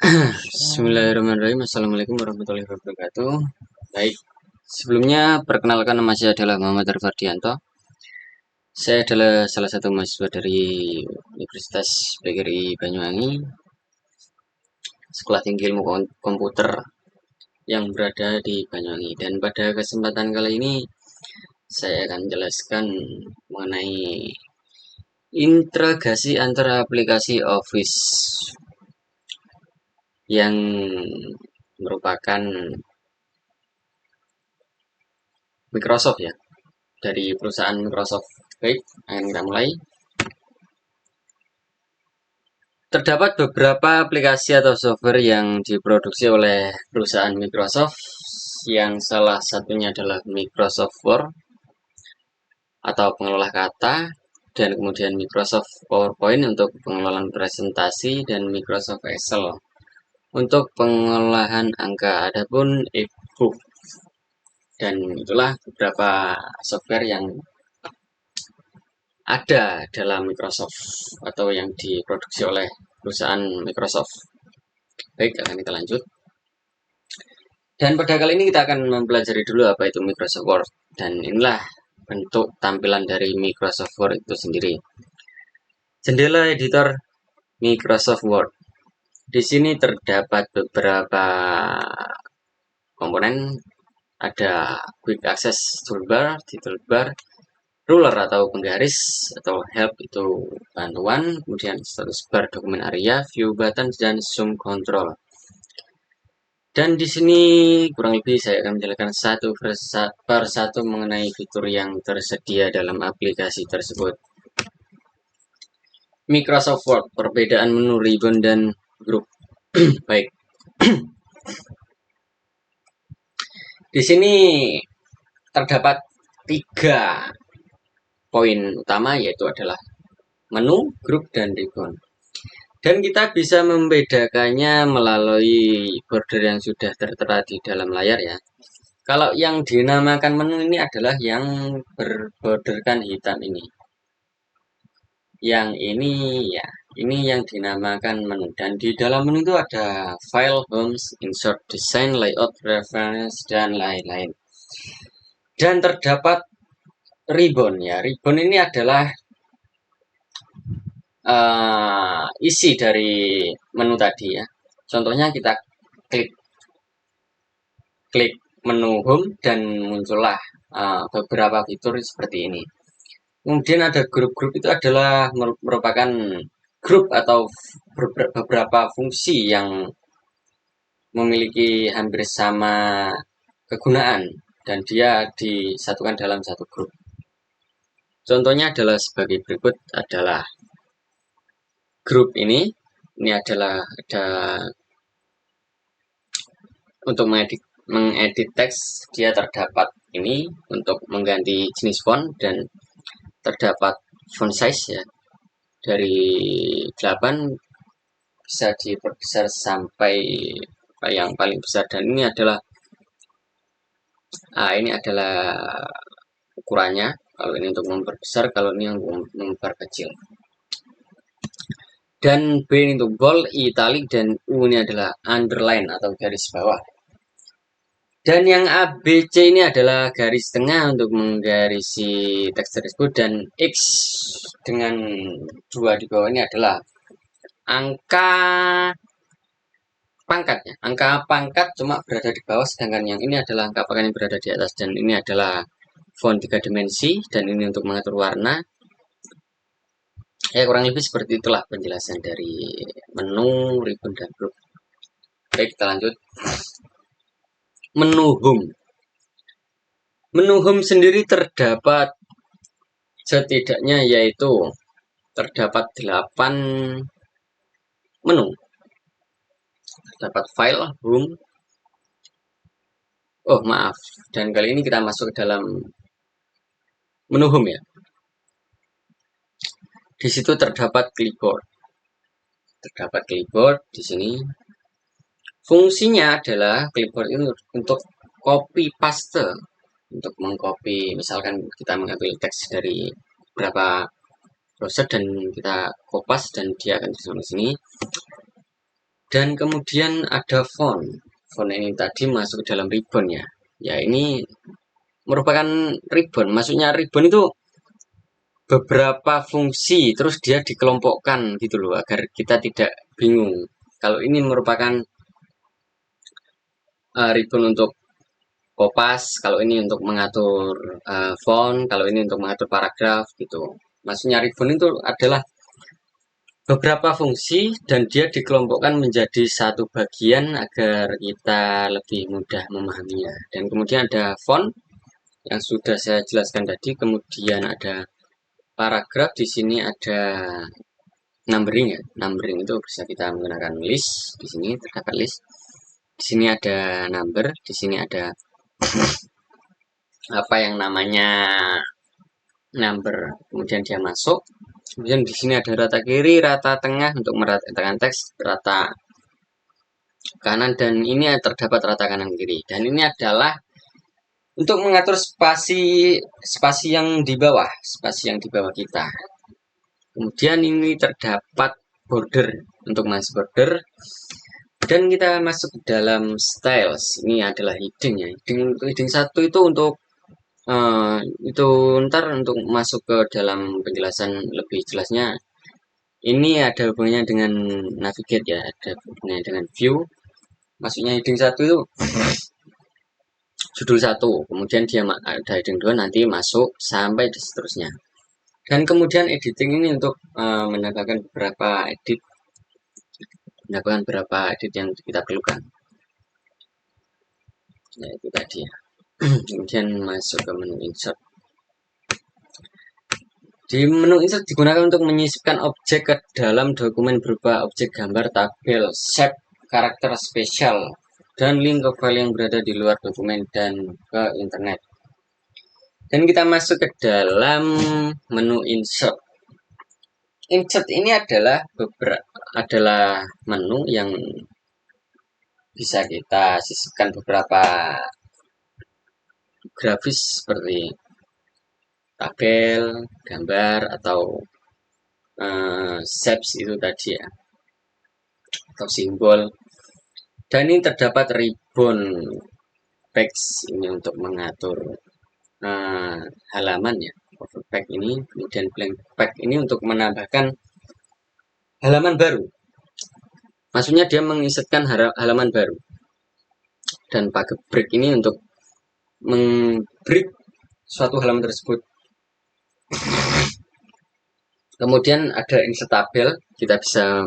Bismillahirrahmanirrahim. Assalamualaikum warahmatullahi wabarakatuh. Baik, sebelumnya perkenalkan, nama saya adalah Muhammad Arfardianto. Saya adalah salah satu mahasiswa dari Universitas PGRI Banyuwangi, Sekolah Tinggi Ilmu Komputer yang berada di Banyuwangi. Dan pada kesempatan kali ini saya akan jelaskan mengenai integrasi antara aplikasi Office yang merupakan Microsoft ya, dari perusahaan Microsoft. Baik, akan kita mulai. Terdapat beberapa aplikasi atau software yang diproduksi oleh perusahaan Microsoft, yang salah satunya adalah Microsoft Word atau pengelola kata, dan kemudian Microsoft PowerPoint untuk pengelolaan presentasi, dan Microsoft Excel untuk pengolahan angka. Adapun e-book, dan itulah beberapa software yang ada dalam Microsoft atau yang diproduksi oleh perusahaan Microsoft. Baik, akan kita lanjut. Dan pada kali ini kita akan mempelajari dulu apa itu Microsoft Word. Dan inilah bentuk tampilan dari Microsoft Word itu sendiri. Jendela editor Microsoft Word. Di sini terdapat beberapa komponen. Ada Quick Access Toolbar, Title Bar, Ruler atau penggaris, atau Help itu bantuan, kemudian Status Bar, Dokumen Area, View Button, dan Zoom Control. Dan di sini kurang lebih saya akan menjelaskan satu per satu mengenai fitur yang tersedia dalam aplikasi tersebut. Microsoft Word, perbedaan menu, ribbon, dan grup. Baik. Di sini terdapat 3 poin utama, yaitu adalah menu, grup, dan ribbon. Dan kita bisa membedakannya melalui border yang sudah tertera di dalam layar ya. Kalau yang dinamakan menu ini adalah yang berborderkan hitam ini. Yang ini ya, ini yang dinamakan menu. Dan di dalam menu itu ada file, homes, insert, design, layout, reference, dan lain-lain. Dan terdapat ribbon ya. Ribbon ini adalah isi dari menu tadi ya. Contohnya kita klik menu home dan muncullah beberapa fitur seperti ini. Kemudian ada grup-grup, itu adalah merupakan grup atau beberapa fungsi yang memiliki hampir sama kegunaan dan dia disatukan dalam satu grup. Contohnya adalah sebagai berikut, adalah grup ini adalah ada untuk mengedit teks, dia terdapat ini untuk mengganti jenis font, dan terdapat font size ya, dari 8 bisa diperbesar sampai yang paling besar, dan ini adalah ukurannya. Kalau ini untuk memperbesar, kalau ini untuk memperkecil. Dan B ini untuk bold, italic, dan U ini adalah underline atau garis bawah. Dan yang ABC ini adalah garis tengah untuk menggarisi teks tersebut, dan X dengan 2 di bawah ini adalah angka pangkatnya. Angka pangkat cuma berada di bawah, sedangkan yang ini adalah angka pangkat yang berada di atas. Dan ini adalah font 3 dimensi, dan ini untuk mengatur warna. Ya, kurang lebih seperti itulah penjelasan dari menu, ribbon, dan group. Baik, kita lanjut. Menu home. Menu home sendiri terdapat setidaknya yaitu terdapat 8 menu. Terdapat file, home. Oh, maaf. Dan kali ini kita masuk ke dalam menu home ya. Di situ terdapat clipboard. Terdapat clipboard di sini. Fungsinya adalah clipboard ini untuk copy paste, untuk mengcopy, misalkan kita mengambil teks dari beberapa browser dan kita kopas dan dia akan disusun di sini. Dan kemudian ada font. Font ini tadi masuk ke dalam ribbon ya. Ya ini merupakan ribbon. Maksudnya ribbon itu beberapa fungsi terus dia dikelompokkan gitu loh agar kita tidak bingung. Kalau ini merupakan ribbon untuk Kopas, kalau ini untuk mengatur font, kalau ini untuk mengatur paragraf gitu. Maksudnya ribbon itu adalah beberapa fungsi dan dia dikelompokkan menjadi satu bagian agar kita lebih mudah memahaminya. Dan kemudian ada font yang sudah saya jelaskan tadi, kemudian ada paragraf, di sini ada numbering ya. Numbering itu bisa kita menggunakan list, di sini terdapat list. Di sini ada number, di sini ada apa yang namanya number, kemudian dia masuk. Kemudian di sini ada rata kiri, rata tengah untuk meratakan teks, rata kanan, dan ini terdapat rata kanan kiri. Dan ini adalah untuk mengatur spasi yang di bawah, spasi yang di bawah kita. Kemudian ini terdapat border untuk masuk border. Dan kita masuk ke dalam styles. Ini adalah heading ya. Heading satu itu untuk itu ntar untuk masuk ke dalam penjelasan lebih jelasnya. Ini ada hubungannya dengan navigate ya, ada hubungannya dengan view. Maksudnya heading satu itu judul satu, kemudian dia ada heading 2 nanti masuk sampai seterusnya. Dan kemudian editing ini untuk menambahkan beberapa edit yang kita perlukan. Ya itu tadi ya. Kemudian masuk ke menu insert. Di menu insert digunakan untuk menyisipkan objek ke dalam dokumen berupa objek gambar, tabel, shape, karakter spesial, dan link ke file yang berada di luar dokumen dan ke internet. Dan kita masuk ke dalam menu insert. Insert ini adalah menu yang bisa kita sisipkan beberapa grafis seperti tabel, gambar, atau shapes itu tadi ya, atau simbol. Dan ini terdapat ribbon text ini untuk mengatur halaman ya, overpack ini, kemudian blank pack ini untuk menambahkan halaman baru. Maksudnya dia menginsertkan halaman baru. Dan pakai break ini untuk membreak suatu halaman tersebut. Kemudian ada insert tabel, kita bisa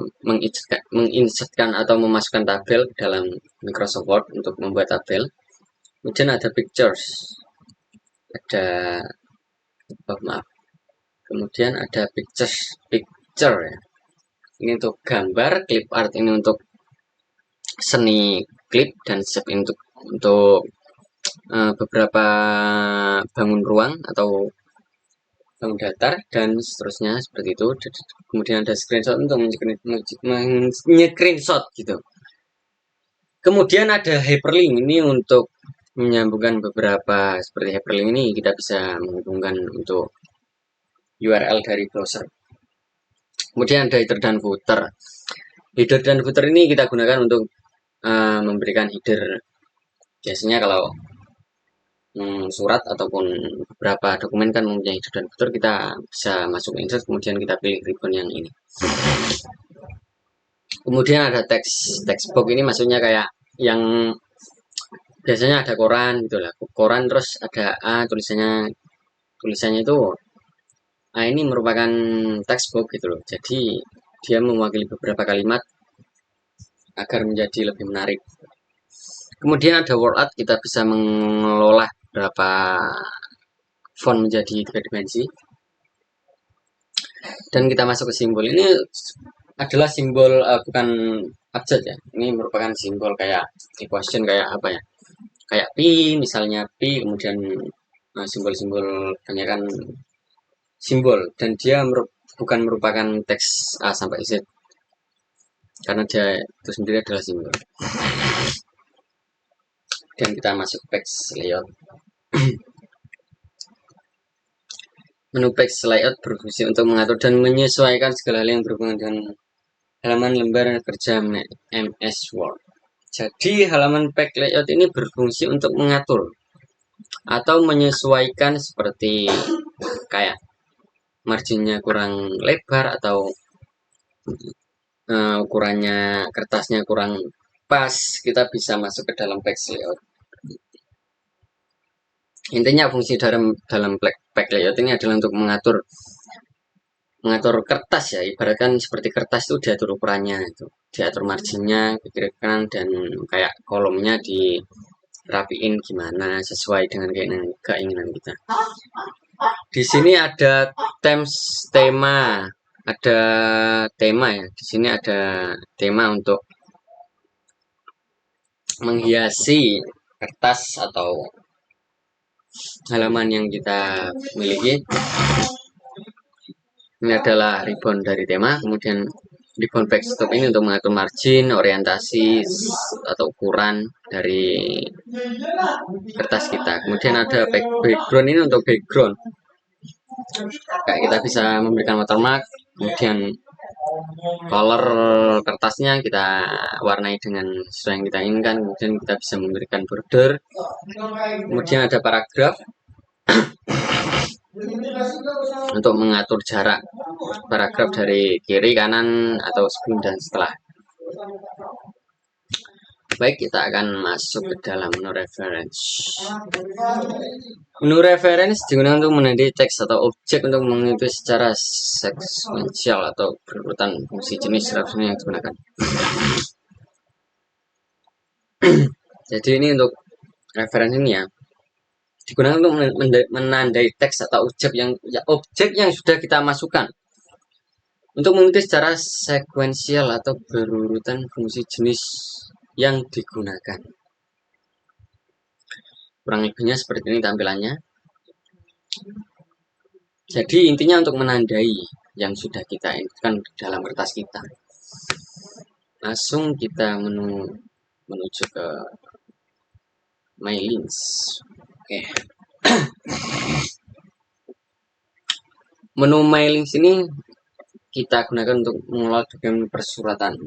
menginsertkan atau memasukkan tabel ke dalam Microsoft Word untuk membuat tabel. Kemudian ada pictures, ada maaf. Kemudian ada picture ya. Ini untuk gambar, clip art ini untuk seni klip, dan shape untuk beberapa bangun ruang atau bangun datar dan seterusnya seperti itu. Kemudian ada screenshot untuk screenshot gitu. Kemudian ada hyperlink ini untuk menyambungkan beberapa, seperti hyperlink ini kita bisa menghubungkan untuk URL dari browser. Kemudian ada header dan footer. Header dan footer ini kita gunakan untuk memberikan header. Biasanya kalau surat ataupun beberapa dokumen kan mempunyai header dan footer, kita bisa masuk insert, kemudian kita pilih ribbon yang ini. Kemudian ada text box ini, maksudnya kayak yang biasanya ada koran gitu lah, koran terus ada tulisannya itu ini merupakan text box gitu loh, jadi dia mewakili beberapa kalimat agar menjadi lebih menarik. Kemudian ada word art, kita bisa mengelola berapa font menjadi 3 dimensi. Dan kita masuk ke simbol. Ini adalah simbol bukan abjad ya. Ini merupakan simbol kayak equation, kayak apa ya? Kayak pi, misalnya pi, kemudian simbol-simbol kebanyakan simbol, dan dia bukan merupakan teks A sampai Z. Karena dia itu sendiri adalah simbol. Dan kita masuk text layout. Menu text layout berfungsi untuk mengatur dan menyesuaikan segala hal yang berhubungan dengan halaman lembar kerja MS Word. Jadi halaman page layout ini berfungsi untuk mengatur atau menyesuaikan seperti kayak marginnya kurang lebar atau ukurannya kertasnya kurang pas, kita bisa masuk ke dalam page layout. Intinya fungsi dalam page layout ini adalah untuk mengatur kertas ya, ibaratkan seperti kertas itu diatur ukurannya, itu diatur marginnya ke kiri kanan, dan kayak kolomnya dirapiin gimana sesuai dengan keinginan kita. Di sini ada ada tema ya. Di sini ada tema untuk menghiasi kertas atau halaman yang kita miliki. Ini adalah ribbon dari tema, kemudian ribbon backstop ini untuk mengatur margin, orientasi atau ukuran dari kertas kita. Kemudian ada background ini untuk background. Kayak kita bisa memberikan watermark, kemudian color kertasnya kita warnai dengan sesuai yang kita inginkan, kemudian kita bisa memberikan border. Kemudian ada paragraf untuk mengatur jarak paragraf dari kiri kanan atau sebelum dan setelah. Baik, kita akan masuk ke dalam menu reference. Menu reference digunakan untuk menandai teks atau objek untuk mengikuti secara sekuensial atau berurutan fungsi jenis referensi yang digunakan. Jadi ini untuk referensi ini ya, digunakan untuk menandai teks atau objek yang sudah kita masukkan untuk mengikuti secara sekuensial atau berurutan fungsi jenis yang digunakan. Kurang lebihnya seperti ini tampilannya. Jadi intinya untuk menandai yang sudah kita inputkan dalam kertas kita. Langsung kita menuju ke My Links. Oke. Menu My Links ini kita gunakan untuk mengelola dokumen persuratan.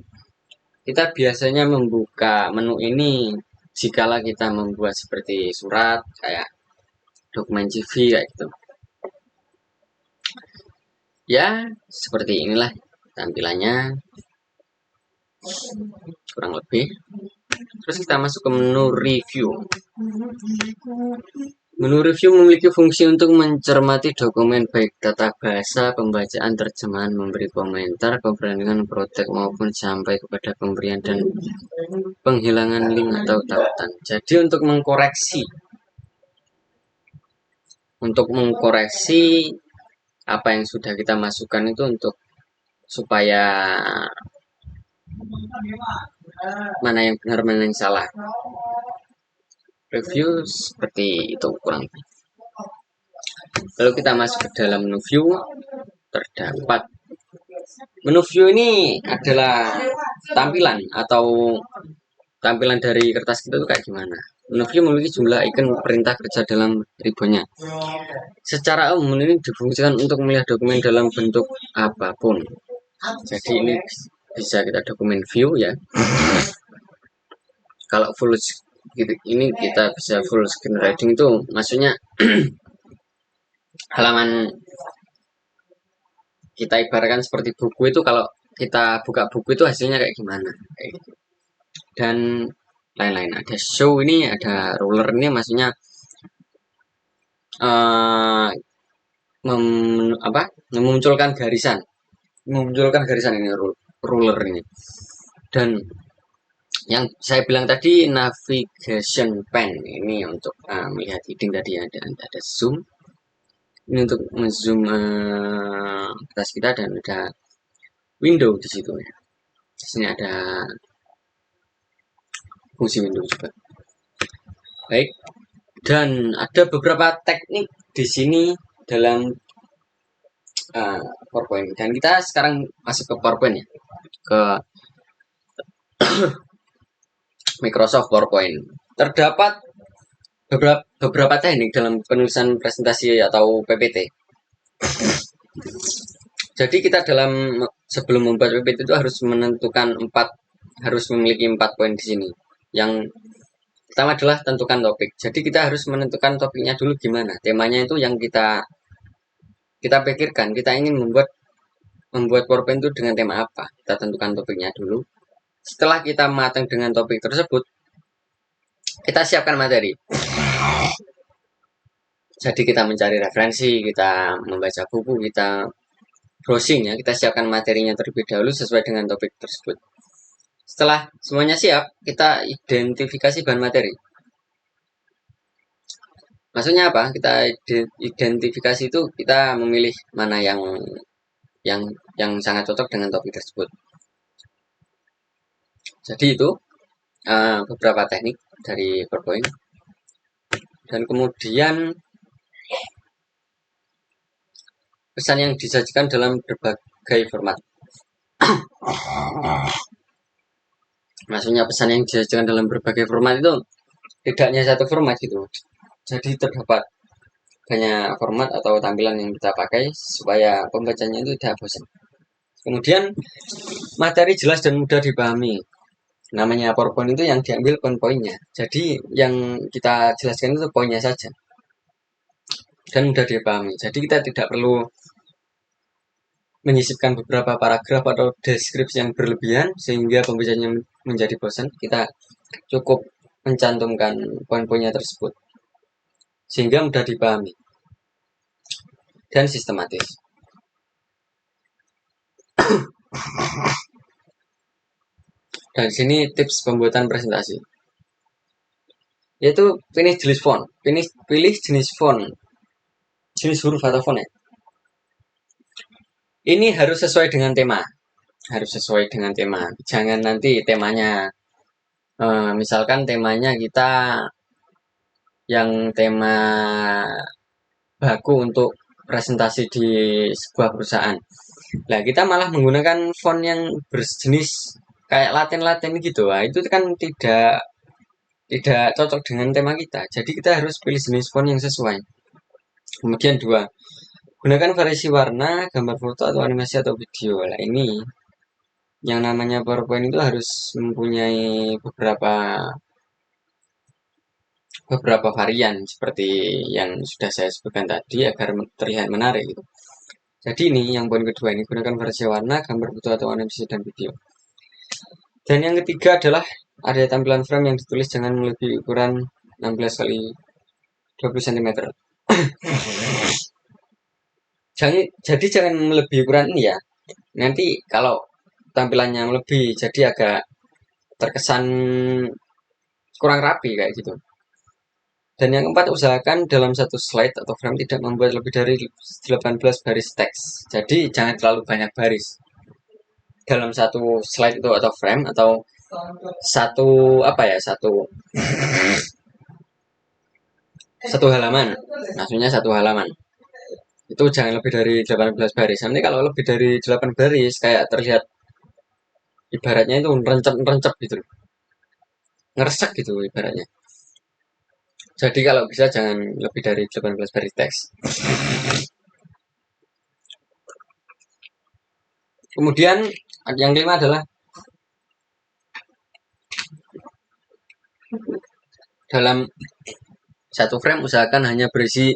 Kita biasanya membuka menu ini jikalau kita membuat seperti surat, kayak dokumen CV kayak gitu. Ya, seperti inilah tampilannya kurang lebih. Terus kita masuk ke menu review. Menu review memiliki fungsi untuk mencermati dokumen baik tata bahasa, pembacaan, terjemahan, memberi komentar, perbandingan, protek maupun sampai kepada pemberian dan penghilangan link atau tautan. Jadi untuk mengkoreksi apa yang sudah kita masukkan itu untuk supaya mana yang benar mana yang salah. Review seperti itu kurang lebih. Lalu kita masuk ke dalam menu view, terdapat menu view ini adalah tampilan dari kertas kita itu kayak gimana. Menu view memiliki jumlah icon perintah kerja dalam ribbonnya. Secara umum ini difungsikan untuk melihat dokumen dalam bentuk apapun. Jadi ini bisa kita dokumen view ya. Kalau full gitu, ini kita bisa full screen reading, itu maksudnya halaman kita ibaratkan seperti buku itu, kalau kita buka buku itu hasilnya kayak gimana kayak gitu. Dan lain-lain. Ada show ini, ada ruler ini, maksudnya memunculkan garisan ini ruler ini. Dan yang saya bilang tadi navigation pen ini untuk melihat heading tadi, ada zoom ini untuk menzoom kertas kita, dan ada window di situ ya. Di sini ada fungsi window juga. Baik, dan ada beberapa teknik di sini dalam PowerPoint, dan kita sekarang masuk ke PowerPoint ya, ke Microsoft PowerPoint. Terdapat beberapa teknik dalam penulisan presentasi atau PPT. Jadi kita dalam sebelum membuat PPT itu harus harus memiliki 4 poin di sini. Yang pertama adalah tentukan topik. Jadi kita harus menentukan topiknya dulu gimana. Temanya itu yang kita pikirkan. Kita ingin membuat PowerPoint itu dengan tema apa. Kita tentukan topiknya dulu. Setelah kita matang dengan topik tersebut, kita siapkan materi. Jadi kita mencari referensi, kita membaca buku, kita browsing ya, kita siapkan materinya terlebih dahulu sesuai dengan topik tersebut. Setelah semuanya siap, kita identifikasi bahan materi. Maksudnya apa? Kita identifikasi itu kita memilih mana yang sangat cocok dengan topik tersebut. Jadi itu beberapa teknik dari PowerPoint. Dan kemudian pesan yang disajikan dalam berbagai format. Maksudnya pesan yang disajikan dalam berbagai format itu tidak hanya satu format gitu. Jadi terdapat banyak format atau tampilan yang kita pakai supaya pembacanya itu tidak bosan. Kemudian materi jelas dan mudah dipahami. Namanya PowerPoint itu yang diambil poin-poinnya. Jadi yang kita jelaskan itu poinnya saja. Dan mudah dipahami. Jadi kita tidak perlu menyisipkan beberapa paragraf atau deskripsi yang berlebihan sehingga pembacanya menjadi bosan. Kita cukup mencantumkan poin-poinnya tersebut sehingga mudah dipahami dan sistematis. Dan sini tips pembuatan presentasi, yaitu pilih jenis font, pilih jenis huruf atau font ya. Ini harus sesuai dengan tema, Jangan nanti temanya, misalkan temanya kita yang tema baku untuk presentasi di sebuah perusahaan. Nah, kita malah menggunakan font yang berjenis kayak Latin gitu. Nah, itu kan tidak cocok dengan tema kita. Jadi kita harus pilih jenis font yang sesuai. Kemudian 2, gunakan variasi warna, gambar foto atau animasi atau video. Nah, ini yang namanya PowerPoint itu harus mempunyai beberapa varian seperti yang sudah saya sebutkan tadi agar terlihat menarik gitu. Jadi ini yang poin kedua, ini gunakan variasi warna, gambar foto atau animasi dan video. Dan yang ketiga adalah ada tampilan frame yang ditulis jangan melebihi ukuran 16 kali 20 cm. Jadi jangan melebihi ukuran ini ya. Nanti kalau tampilannya melebihi jadi agak terkesan kurang rapi kayak gitu. Dan yang keempat, usahakan dalam satu slide atau frame tidak membuat lebih dari 18 baris teks. Jadi jangan terlalu banyak baris dalam satu slide itu atau frame atau satu halaman. Maksudnya satu halaman. Itu jangan lebih dari 18 baris. Nanti kalau lebih dari 8 baris kayak terlihat ibaratnya itu rencep-rencep gitu. Ngeresek gitu ibaratnya. Jadi kalau bisa jangan lebih dari 18 baris teks. Kemudian yang kelima adalah dalam satu frame usahakan hanya berisi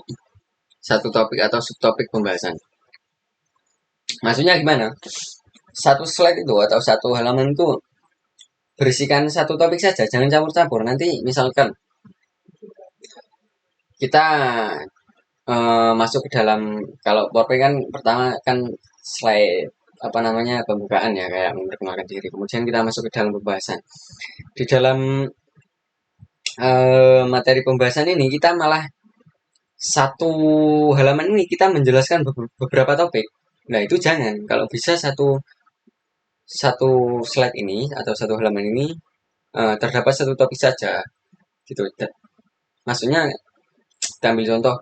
satu topik atau subtopik pembahasan. Maksudnya gimana? Satu slide itu atau satu halaman itu berisikan satu topik saja, jangan campur-campur. Nanti misalkan kita masuk ke dalam, kalau PowerPoint kan pertama kan slide pembukaan ya, kayak memperkenalkan diri. Kemudian kita masuk ke dalam pembahasan. Di dalam materi pembahasan ini kita malah satu halaman ini kita menjelaskan beberapa topik. Nah, itu jangan. Kalau bisa satu slide ini atau satu halaman ini terdapat satu topik saja. Gitu. Maksudnya kita ambil contoh.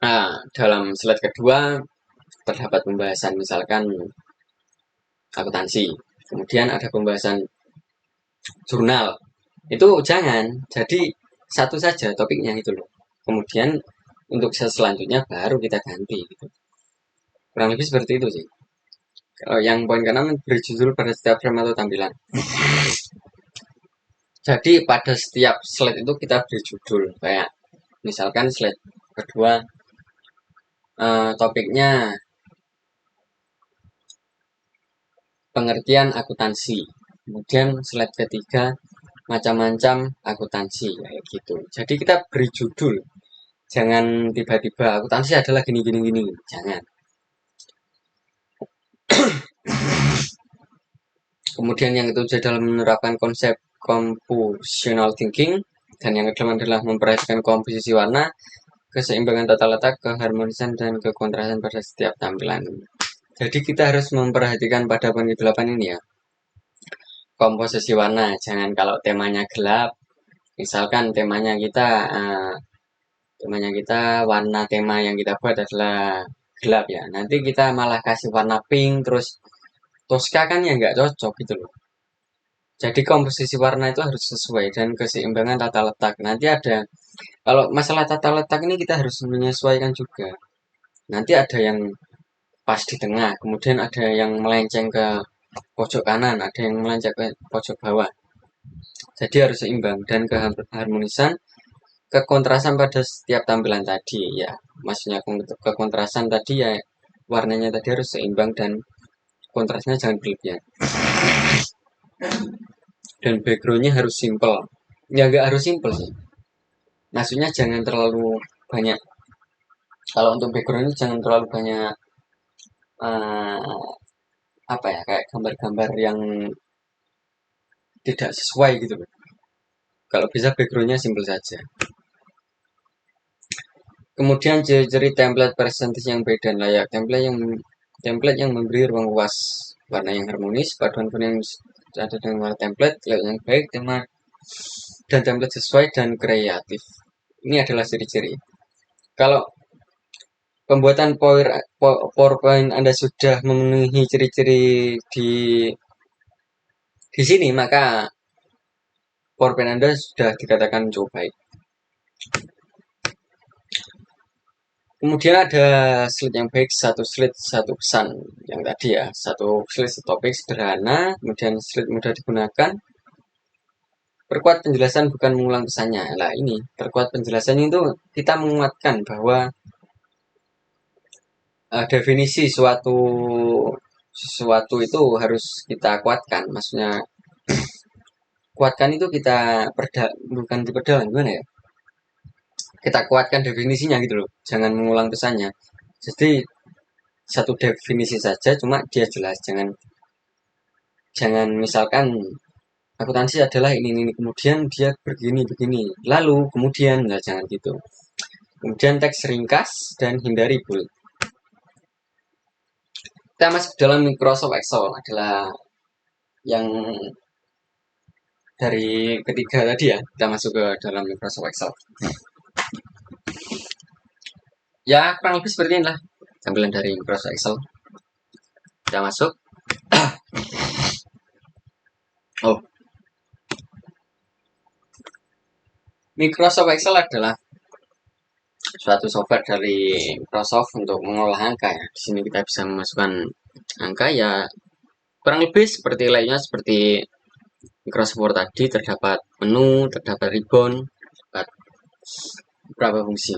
Nah, dalam slide kedua terdapat pembahasan misalkan akuntansi. Kemudian ada pembahasan jurnal. Itu jangan. Jadi satu saja topiknya itu loh. Kemudian untuk selanjutnya baru kita ganti gitu. Kurang lebih seperti itu sih. Kalau yang poin keenam beri judul pada setiap frame atau tampilan. Jadi pada setiap slide itu kita beri judul, kayak misalkan slide kedua topiknya pengertian akuntansi. Kemudian slide ketiga macam-macam akuntansi kayak gitu. Jadi kita beri judul. Jangan tiba-tiba akuntansi adalah gini gini gini. Jangan. Kemudian yang ketujuh adalah menerapkan konsep compositional thinking, dan yang kedelapan adalah memperhatikan komposisi warna, keseimbangan tata letak, keharmonisan, dan kekontrasan pada setiap tampilan. Jadi kita harus memperhatikan pada poin ke-8 ini ya. Komposisi warna, jangan kalau temanya gelap, misalkan temanya kita warna tema yang kita buat adalah gelap ya. Nanti kita malah kasih warna pink terus Tosca kan ya nggak cocok gitu loh. Jadi komposisi warna itu harus sesuai dan keseimbangan tata letak. Nanti ada, kalau masalah tata letak ini kita harus menyesuaikan juga. Nanti ada yang pas di tengah, kemudian ada yang melenceng ke pojok kanan, ada yang melenceng ke pojok bawah. Jadi harus seimbang dan keharmonisan, kekontrasan pada setiap tampilan tadi ya. Maksudnya kekontrasan tadi ya warnanya tadi harus seimbang dan kontrasnya jangan berlebihan. Dan backgroundnya harus simple. Ya nggak harus simple sih. Maksudnya jangan terlalu banyak. Kalau untuk background itu jangan terlalu banyak apa ya, kayak gambar-gambar yang tidak sesuai gitu loh. Kalau bisa backgroundnya simple saja. Kemudian ciri-ciri template presentasi yang baik dan layak. Template yang memberi ruang luas, warna yang harmonis, paduan yang ada dengan warna template, layout yang baik, tema dan template sesuai dan kreatif. Ini adalah ciri-ciri. Kalau pembuatan PowerPoint Anda sudah memenuhi ciri-ciri di sini, maka PowerPoint Anda sudah dikatakan cukup baik. Kemudian ada slide yang baik, satu slide satu pesan yang tadi ya, satu slide satu topik sederhana, kemudian slide mudah digunakan. Perkuat penjelasan bukan mengulang pesannya. Nah ini, perkuat penjelasannya itu kita menguatkan bahwa definisi sesuatu itu harus kita kuatkan. Maksudnya kuatkan itu kita bukan diperdalam, gimana ya? Kita kuatkan definisinya gitu loh, jangan mengulang pesannya. Jadi satu definisi saja, cuma dia jelas. Jangan misalkan akuntansi adalah ini kemudian dia begini lalu kemudian, nah jangan gitu. Kemudian teks ringkas dan hindari bullet. Kita masuk dalam Microsoft Excel adalah yang dari ketiga tadi ya. Kita masuk ke dalam Microsoft Excel. Ya kurang lebih seperti inilah tampilan dari Microsoft Excel. Kita masuk. Oh, Microsoft Excel adalah suatu software dari Microsoft untuk mengolah angka ya. Di sini kita bisa memasukkan angka ya, kurang lebih seperti lainnya seperti Microsoft Word tadi, terdapat menu, terdapat ribbon, terdapat beberapa fungsi.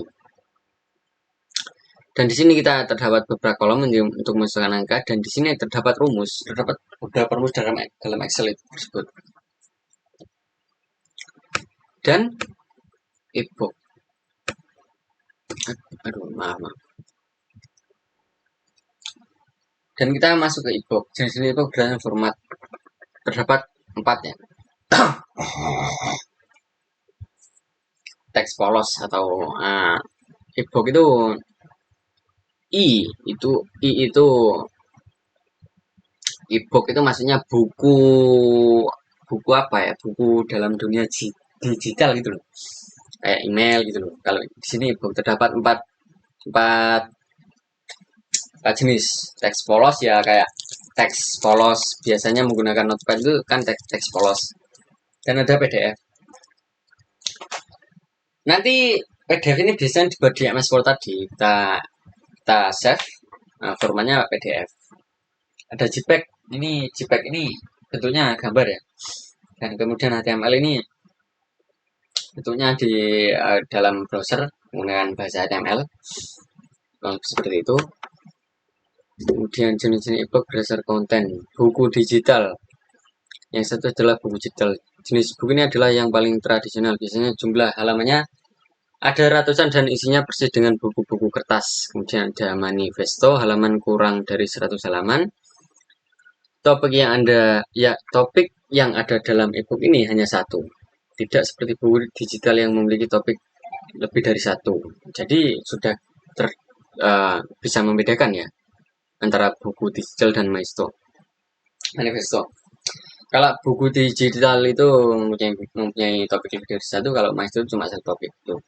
Dan di sini kita terdapat beberapa kolom untuk memasukkan angka, dan di sini terdapat beberapa rumus dalam Excel tersebut. Dan e-book. Aduh, maaf. Dan kita masuk ke e-book. Jenis e-book berdasarkan format. Terdapat 4 ya. Teks polos atau e-book itu e-book itu maksudnya buku apa ya, buku dalam dunia digital gitu loh, kayak email gitu loh. Kalau di sini e-book terdapat empat jenis. Teks polos ya, kayak teks polos biasanya menggunakan notepad itu kan teks polos, dan ada PDF. Nanti PDF ini biasanya dibuat di MS Word tadi, kita save, formatnya PDF. Ada JPEG. Ini JPEG ini bentuknya gambar ya. Dan kemudian HTML ini bentuknya di dalam browser menggunakan bahasa HTML. Seperti itu. Kemudian jenis-jenis ebook berdasar konten. Buku digital. Yang satu adalah buku digital. Jenis buku ini adalah yang paling tradisional. Biasanya jumlah halamannya ada ratusan dan isinya persis dengan buku-buku kertas. Kemudian ada manifesto, halaman kurang dari 100 halaman. Topik yang ada dalam ebook ini hanya satu. Tidak seperti buku digital yang memiliki topik lebih dari satu. Jadi sudah bisa membedakan ya antara buku digital dan manifesto. Kalau buku digital itu mempunyai topik lebih dari satu, kalau manifesto cuma satu topik itu.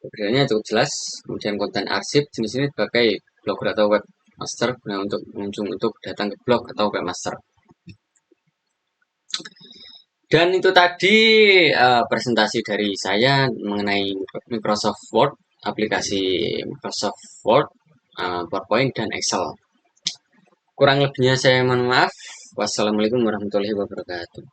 Perbedaannya cukup jelas. Kemudian konten arsip jenis ini sebagai blogger atau webmaster untuk pengunjung untuk datang ke blog atau webmaster. Dan itu tadi presentasi dari saya mengenai Microsoft Word, aplikasi Microsoft Word, PowerPoint, dan Excel. Kurang lebihnya saya mohon maaf. Wassalamualaikum warahmatullahi wabarakatuh.